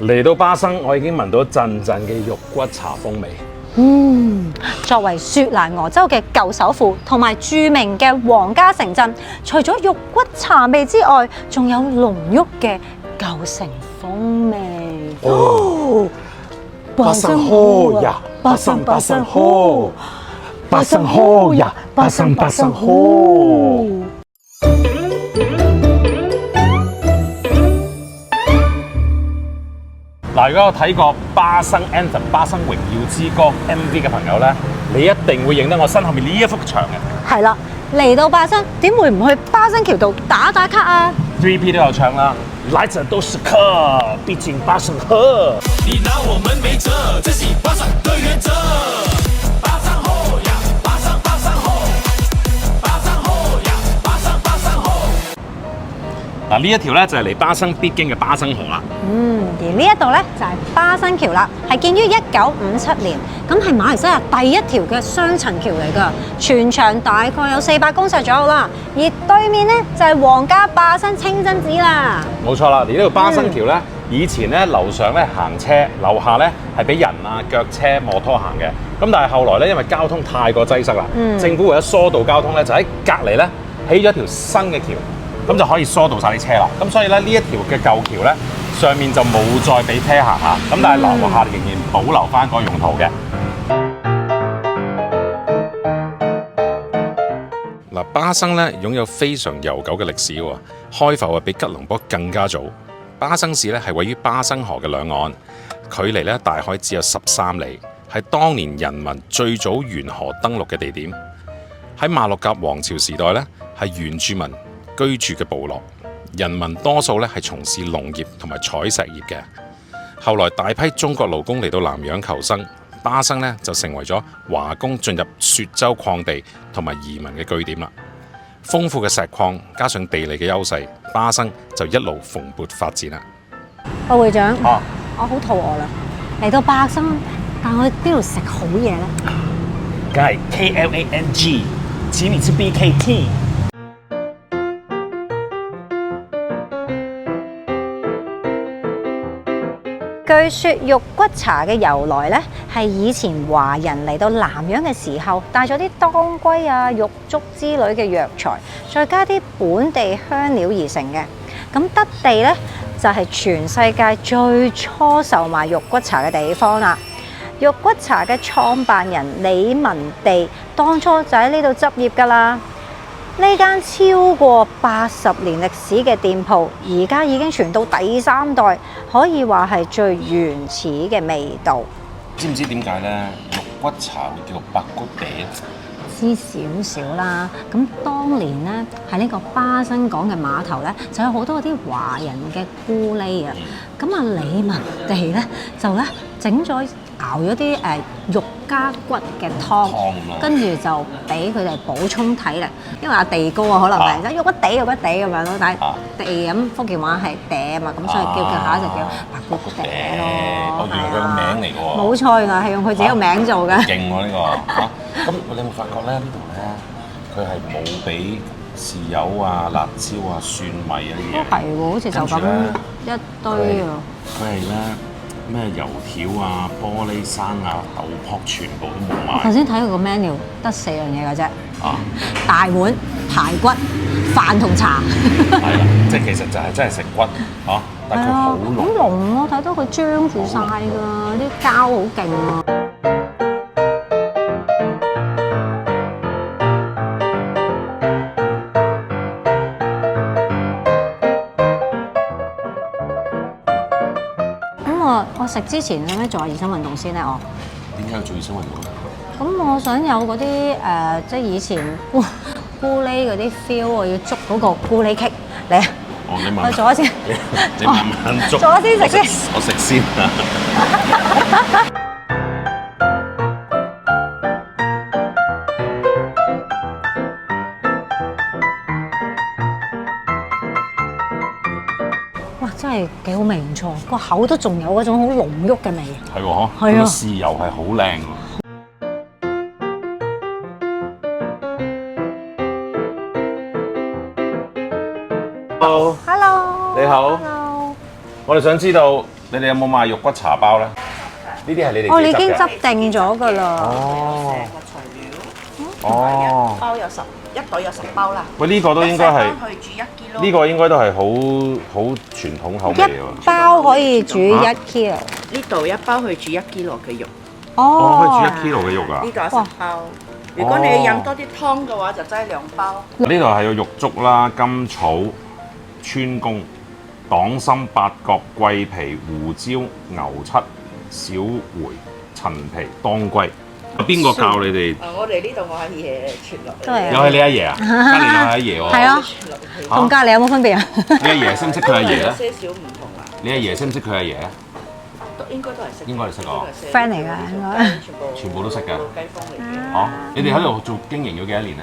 嚟到巴生，我已經聞到陣陣嘅肉骨茶風味。作為雪蘭莪州嘅舊首府同埋著名嘅皇家城鎮，除咗肉骨茶味之外，仲有濃郁嘅舊城風味。哦，巴生好呀，巴生好，巴生好呀，巴生好。嗱，如果有睇過《巴生 Anthem》巴生榮耀之歌 MV 嘅朋友咧，你一定會認得我身後面呢一幅牆嘅。係啦，嚟到巴生點會唔去巴生橋度打卡啊 3P 都有唱啦，來者都是客，畢竟巴生喝。你拿我們沒轍，這是巴生的原則。巴生後呀，巴生後，巴生後呀，巴生後。嗱，呢一條咧就係嚟巴生必經嘅巴生河啦。而呢一度咧就係巴生橋啦，係建於1957年，咁係馬來西亞第一條嘅雙層橋嚟㗎，全長大概有400公尺左右啦。而對面咧就係皇家巴生清真寺啦。冇錯啦，而呢條巴生橋咧，以前咧樓上咧行車，樓下咧係俾人啊、腳車、摩托行嘅。咁但係後來咧，因為交通太過擠塞啦，政府為咗疏導交通咧，就喺隔離咧起咗一條新嘅橋，咁就可以疏導晒啲車啦。咁所以咧呢一條嘅舊橋咧，上面就冇再俾車行啦，咁但係樓下仍然保留翻個用途嘅。嗱，巴生咧擁有非常悠久嘅歷史喎，開埠比吉隆坡更加早。巴生市咧係位於巴生河嘅兩岸，距離咧大海只有13里，係當年人民最早沿河登陸嘅地點。喺馬六甲王朝時代咧，係原住民居住嘅部落。人民多數咧係從事農業同埋採石業嘅，後來大批中國勞工嚟到南洋求生，巴生咧就成為咗華工進入雪州礦地同埋移民嘅據點啦。豐富嘅石礦加上地理嘅優勢，巴生就一路蓬勃發展啦。喂，會長，我好肚餓啦，嚟到巴生，但我去邊度食好嘢咧？梗係 KLANG， 請你吃 BKT。據說肉骨茶嘅由來咧，係以前華人嚟到南洋嘅時候，帶咗啲當歸啊、玉竹之類嘅藥材，再加啲本地香料而成嘅。咁德地咧就係全世界最初售賣肉骨茶嘅地方啦。肉骨茶嘅創辦人李文地當初就喺呢度執業㗎啦。呢間超過80年歷史嘅店鋪，而家已經傳到第3代，可以話係最原始嘅味道。知唔知點解咧肉骨茶會叫做白骨地？知少少啦。咁當年咧喺呢個巴生港嘅碼頭咧，就有好多啲華人嘅咕喱啊。咁啊李文地咧就咧整咗熬咗啲肉加骨嘅湯，跟住就俾佢哋補充體力。因為阿地高啊，可能係即係肉骨地咁樣咯。但係地咁福建話係嗲啊嘛，咁所以叫下就叫白骨嗲咯。我原來佢個名嚟嘅喎。冇錯，原來係用佢自己個名做嘅。勁喎呢個咁你有冇發覺咧？呢度咧佢係冇俾豉油啊、辣椒啊、蒜米啊啲嘢。係喎，好似就咁一堆啊。佢係咧咩油條啊、玻璃生啊、豆卜全部都冇買。頭先睇佢個 menu 得4樣嘢嘅啫。大碗排骨、飯同茶。係啦，即係其實就係真係食骨嚇，但係佢好濃。好濃咯，睇到佢張住晒㗎，啲膠好勁啊！咁我食之前有咩做下熱身運動先咧？我點解要做熱身運動咧？咁我想有嗰啲即係以前咕喱嗰啲 feel， 我要捉嗰個咕喱棘嚟啊！你慢慢做咗先，你慢慢捉。做咗先食先。我食先啊！哇！真係幾好味，唔錯，個口都仲有嗰種好濃郁嘅味。係喎，嗬。係啊。豉油係好靚喎。Hello， Hello，你好。 Hello。我哋想知道你哋有冇賣肉骨茶包咧？呢啲係你哋哦，你已經自己執嘅。執定咗㗎啦。哦成個材料，哦，一包有一袋有10包啦。喂，呢個都應該係一細包去煮1 kilo。呢個應該都係好傳統口味喎。一包可以煮1 kilo。呢度一包去煮1 kilo 嘅肉，哦，可以煮1 kilo 嘅肉啊！呢度有10包。如果你要飲多啲湯嘅話，就齋2包。呢度係有肉粥啦、甘草、川芎、黨參、八角、桂皮、胡椒、牛七、小茴、陳皮、當歸。邊個教你哋？我哋呢度我阿爺傳落嚟。都係又係你阿爺啊？隔離又係阿爺喎。係啊，傳落嚟同隔離有冇分別啊？你阿爺識唔識佢阿爺有咧？些少唔同啦，你阿爺識唔識佢阿爺啊？應該都係識。應該係識啊 friend 嚟㗎應該全部都識㗎雞方嚟嘅。哦，你哋喺度做經營咗幾多年啊？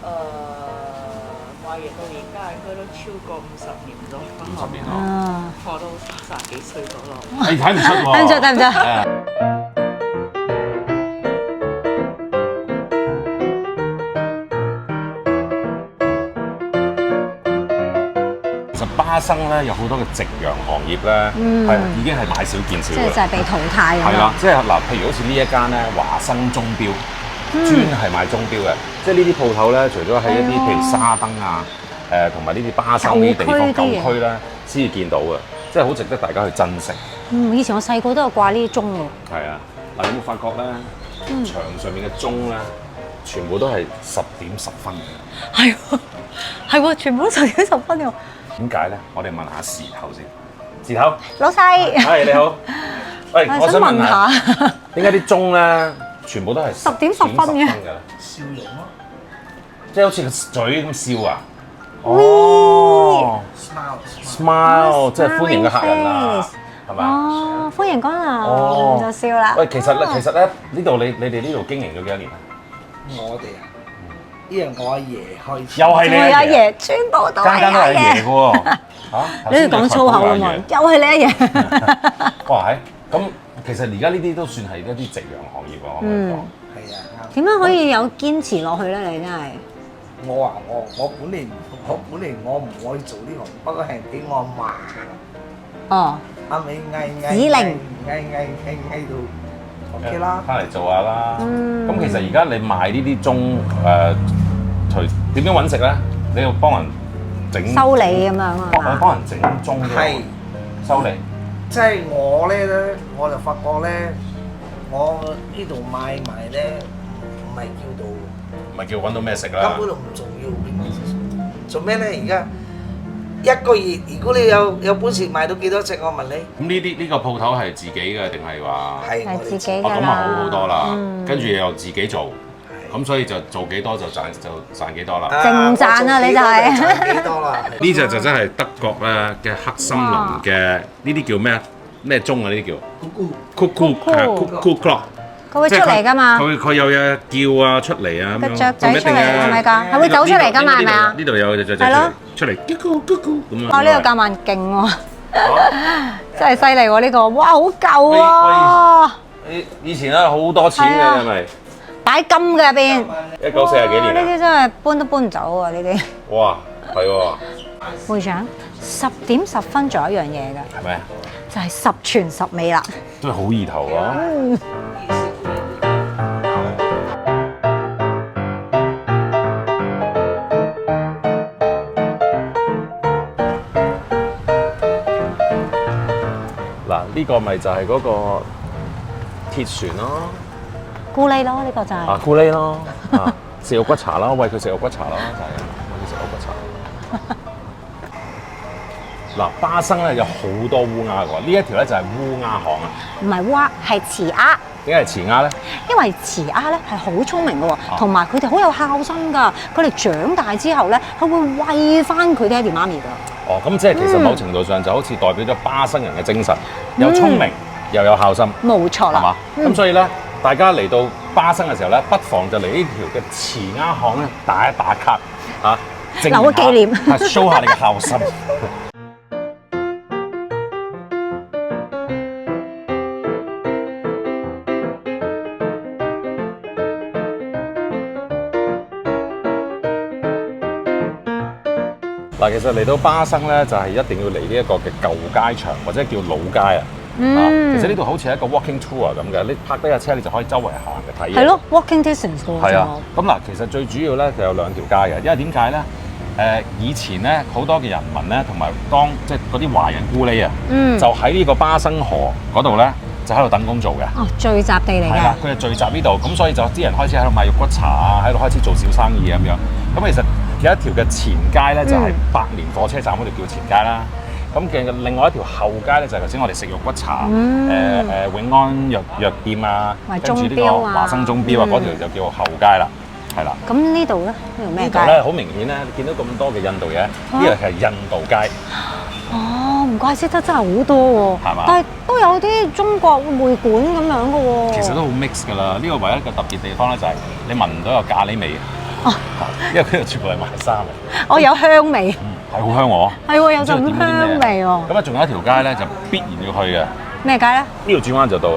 我阿爺到而家應該都超過50年咗。 50年咯。啊，我都30幾歲咗咯。你睇唔出喎。睇唔出睇唔出係啊其實巴生咧有好多嘅夕陽行業咧，係已經係買少見少㗎啦。即係就係被淘汰咁係啦樣。，即係嗱，譬如好似呢一間咧華生鐘錶，專係賣鐘錶嘅。即係呢啲鋪頭咧，除咗喺一啲譬如沙登啊，同埋呢啲巴生呢啲地方舊區啲嘢舊區咧，先至見到嘅，即係好值得大家去珍惜。以前我細個都有掛呢啲鐘喎。係啊，嗱，你有冇發覺咧？牆上面嘅鐘咧，全部都係10點10分嘅。係喎，係喎，全部都10點10分喎。點解咧？我哋問下時頭先。時頭，老細，係你好。喂，我想問下，下，點解啲鐘咧全部都係10點10分嘅笑容咯即係好似個嘴咁笑啊！哦，smile 即係歡迎嘅客人啊，係咪啊？哦，歡迎光哦臨就笑啦。喂，其實咧，呢度你哋呢度經營咗幾多年啊？我哋啊，呢樣我阿爺開始，又係你我阿阿爺，爺，全部都係間間都係阿爺嘅爺。喎。嚇，你哋講粗口啊嘛，又係你阿爺。哇，係咁，其實而家呢啲都算係一啲夕陽行業喎，我可以講。係啊，啱。點樣可以有堅持落去咧？你真係我話我本嚟我唔可以做呢行，不過係俾我阿哦，嫲後尾嗌指令嗌到 OK 啦。翻嚟做下啦。嗯咁其實而家你賣呢啲鐘除點樣揾食咧？你要幫人整修理咁樣啊嘛。幫人整鐘嘅係，修理。即係我咧，我就發覺咧，我呢度買賣咧，唔係叫到。唔係叫揾到咩食根啦本。就唔重要。做咩咧？而家一個月，如果你有本事賣到幾多隻，我問你。咁呢個鋪頭係自己嘅定係話？係我哋係自己哦，咁啊㗎啦。好好多啦。嗯跟住又自己做，咁所以就做幾多就賺幾多啦。淨賺啊你就係我做幾多就賺幾多啦。呢隻就真係德國咧嘅黑森林嘅呢啲叫咩啊？咩鐘啊？呢啲叫 cuckoo 係啊 cuckoo clock。佢會出嚟㗎嘛？佢有嘢叫啊出嚟啊咁樣。個雀仔出嚟係咪㗎？係係會走出嚟㗎嘛？係咪啊？呢度有隻雀仔係咯出嚟咁哦，呢個夾萬勁喎，真係犀利喎！呢個，哇，好舊啊，以前咧好多錢係啊嘅係咪？擺金嘅入邊。 1940幾哇呢年啊！啲真係搬都搬唔走啊！呢啲。哇，係喎，會長10點10分仲有一樣嘢㗎，係咪啊？就係10全10美啦。都係好意頭啊！嗱，呢個咪就係嗰個鐵船咯，咕喱咯，呢個就係。啊咕喱咯，啊食肉骨茶啦，餵佢食肉骨茶啦，就係餵佢食肉骨茶。嗱，巴生咧有好多烏鴉㗎喎，呢一條咧就係烏鴉巷啊。唔係蛙，係雌鴨。點解係雌鴉咧？因為雌鴨咧係好聰明嘅喎，同埋佢哋好有孝心㗎。佢哋長大之後咧，佢會餵翻佢爹哋媽咪㗎。哦，咁即係其實某程度上就好似代表咗巴生人嘅精神，又聰明又有孝心，冇錯啦。係嘛？咁所以咧，大家嚟到巴生嘅時候咧，不妨就嚟呢條嘅慈鴉巷咧打一打卡嚇，證留個紀念係 show 下你嘅孝心。嗱，嗱，其實嚟到巴生咧，就係一定要嚟呢一個嘅舊街場或者叫老街啊。其實呢度好似係一個 walking tour 咁嘅，你泊低架車你就可以周圍行嘅睇嘢。係咯，walking distance 㗎喎。係啊，咁嗱，其實最主要咧就有兩條街嘅，因為點解咧？以前咧好多嘅人民咧，同埋即係嗰啲華人咕喱啊，就喺呢個巴生河嗰度咧，就喺度等工做嘅。哦，聚集地嚟係啦，嘅。佢係聚集呢度，咁所以就啲人開始喺度賣肉骨茶啊，喺度開始做小生意咁樣。咁其實有一條嘅前街咧，就係百年火車站嗰度叫前街啦。咁嘅另外一條後街咧，就係頭先我哋食肉骨茶，永安藥店啊，跟住呢個華生鐘錶啊，嗰條就叫後街啦，係啦。咁呢度咧，呢條咩街？呢度咧好明顯咧，你見到咁多嘅印度嘢，呢個係印度街。哦，唔怪之得真係好多喎，係嘛？但係都有啲中國會館咁樣嘅喎。其實都好 mix 㗎啦。呢個唯一一個特別地方咧，就係你聞唔到有咖喱味嘅。哦，因為佢度全部係賣衫嘅。哦，有香味。係好香喎。係喎，有陣香味喎。咁啊，仲有一條街咧，就必然要去嘅。咩街咧？呢度轉彎就到。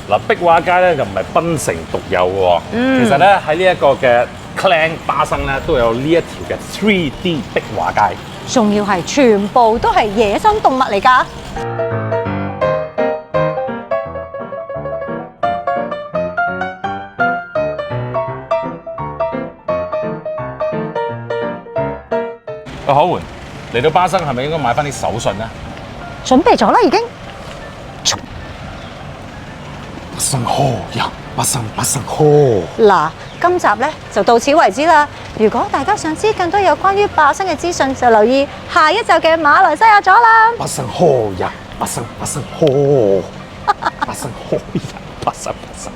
嗱，壁畫街咧就唔係檳城獨有嘅喎，其實咧喺呢一個嘅 Klang 巴生咧都有呢一條嘅 3D 壁畫街，仲要係全部都係野生動物嚟㗎。好換嚟到巴生係咪應該買翻啲手信咧？準備咗啦，已經。巴生河呀，巴生河。嗱，今集咧就到此為止啦。如果大家想知更多有關於巴生嘅資訊，就留意下一集嘅馬來西亞咗啦。巴生河呀，巴生河，巴生河呀，巴生河。